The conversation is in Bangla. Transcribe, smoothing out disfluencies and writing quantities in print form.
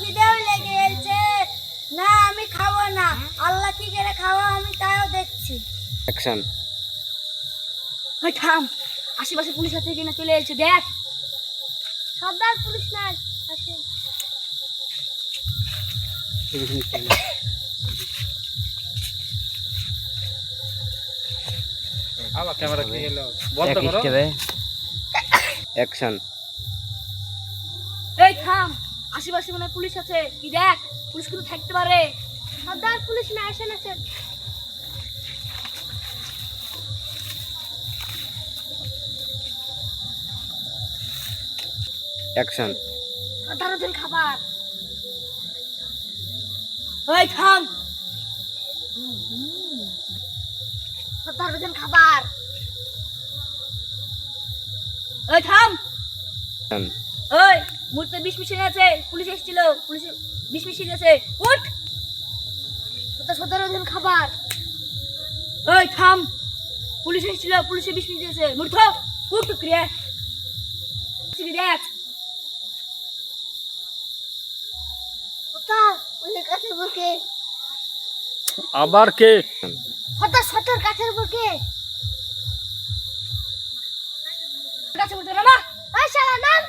খিদেও লেগে গেছে। না আমি খাবো না, আল্লাহ কি করে খাওয়া আমি তাও দেখছি। অ্যাকশন। ওই থাম, আশেপাশে পুলিশ আছে কিনা চলে এসেছে দেখ। সর্দার পুলিশ নাই আসে। আবার ক্যামেরা কি হলো বন্ধ করো। অ্যাকশন। এই থাম, আশেপাশে মনে হয় পুলিশ আছে, কি দেখ, পুলিশ কিন্তু থাকতে পারে। সর্দার পুলিশ না আসেন আসেন। অ্যাকশন। সাধারণ খাবার। ওই থাম, সাধারণ খাবার। ওই থাম, ওই মুহূর্তে বিষ মিশিয়ে আছে, পুলিশ এসেছিল, পুলিশ বিষ মিশিয়ে গেছে, উঠ। সাধারণ খাবার। ওই থাম, পুলিশ এসেছিল, পুলিশে বিষ মিশিয়ে গেছে, মূর্খ উঠ ক্রিয়া দেখ। সর্দার ওই কাছের বুকে। আবার কে? সর্দার সর্দার কাছের বুকে। কাছে বলতে না, ওই শালা নাম